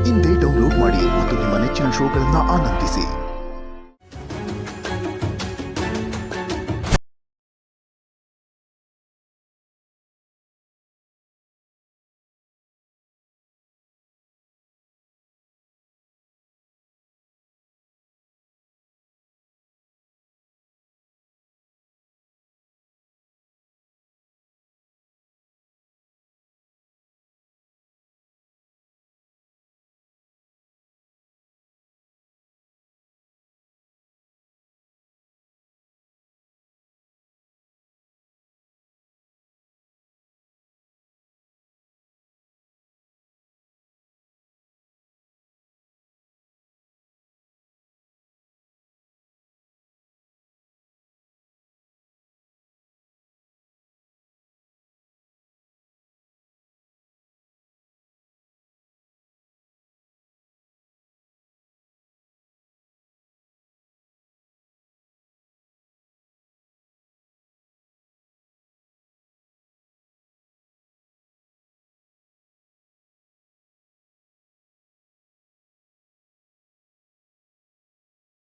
ಇಂದೇ ಡೌನ್ಲೋಡ್ ಮಾಡಿ ಮತ್ತು ನಿಮ್ಮ ನೆಚ್ಚಿನ ಶೋಗಳನ್ನು ಆನಂದಿಸಿ.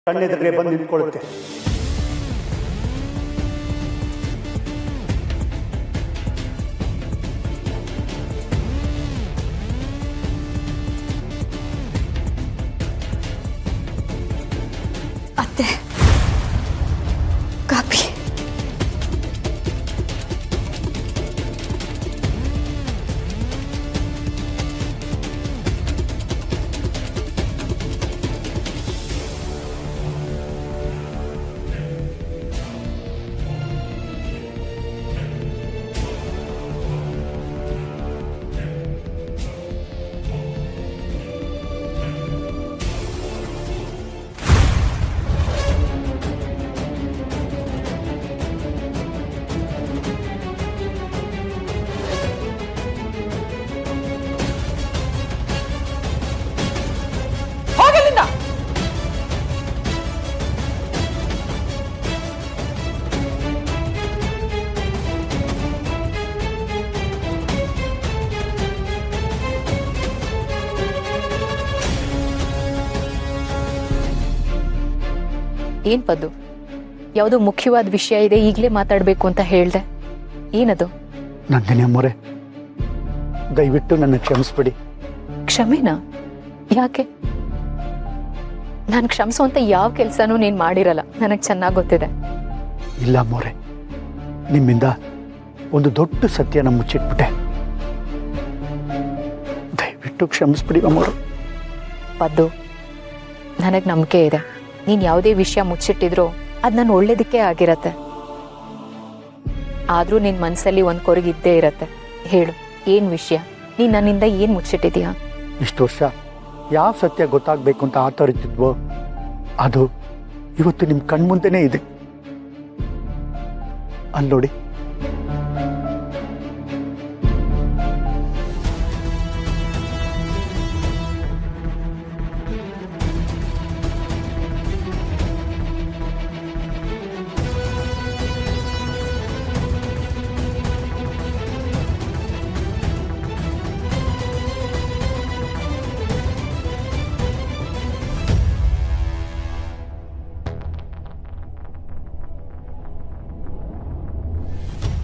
ಕಣ್ಣೆದುರಿಗೆ ಬಂದು ನಿಂತ್ಕೊಳ್ಳುತ್ತೆ. ಅತ್ತೆ, ಕಾಪಿ. ಏನ್ ಪದ್ದು, ಯಾವುದೋ ಮುಖ್ಯವಾದ ವಿಷಯ ಇದೆ, ಈಗಲೇ ಮಾತಾಡಬೇಕು ಅಂತ ಹೇಳ್ದೆ. ಏನದು? ನಂದಿನಿ ಅಮ್ಮೋರೆ, ದಯವಿಟ್ಟು ನನ್ನ ಕ್ಷಮಿಸ್ಬಿಡಿ. ಕ್ಷಮೆನಾ? ಯಾಕೆ? ನಾನು ಕ್ಷಮಿಸುವಂತ ಯಾವ ಕೆಲಸನೂ ನೀನು ಮಾಡಿರಲ್ಲ, ನನಗೆ ಚೆನ್ನಾಗಿ ಗೊತ್ತಿದೆ. ಇಲ್ಲ ಅಮ್ಮೋರೆ, ನಿಮ್ಮಿಂದ ಒಂದು ದೊಡ್ಡ ಸತ್ಯನ ಮುಚ್ಚಿಟ್ಬಿಟ್ಟೆ. ದಯವಿಟ್ಟು ಕ್ಷಮಿಸ್ಬಿಡಿ ಅಮ್ಮೋರು. ಪದ್ದು, ನನಗೆ ನಂಬಿಕೆ ಇದೆ, ನೀನು ಯಾವುದೇ ವಿಷಯ ಮುಚ್ಚಿಟ್ಟಿದ್ರೂ ಅದು ನನ್ನ ಒಳ್ಳೇದಕ್ಕೆ ಆಗಿರತ್ತೆ. ಆದರೂ ನಿನ್ನ ಮನಸ್ಸಲ್ಲಿ ಒಂದು ಕೊರಗಿದ್ದೇ ಇರತ್ತೆ. ಹೇಳು, ಏನು ವಿಷಯ? ನೀನು ನನ್ನಿಂದ ಏನು ಮುಚ್ಚಿಟ್ಟಿದೀಯಾ? ಇಷ್ಟು ವರ್ಷ ಯಾವ ಸತ್ಯ ಗೊತ್ತಾಗಬೇಕು ಅಂತ ಆತರಿತಿದ್ವೋ ಅದು ಇವತ್ತು ನಿಮ್ಮ ಕಣ್ಮುಂದೆನೇ ಇದೆ. ಅಲ್ಲಿ ನೋಡಿ,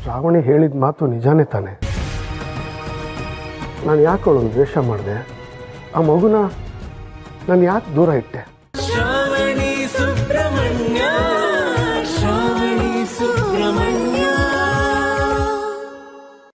ಶ್ರಾವಣಿ ಹೇಳಿದ ಮಾತು ನಿಜಾನೇ ತಾನೆ. ನಾನು ಯಾಕೆ ಅವಳನ್ನು ದ್ವೇಷ ಮಾಡಿದೆ? ಆ ಮಗುನ ನಾನು ಯಾಕೆ ದೂರ ಇಟ್ಟೆ?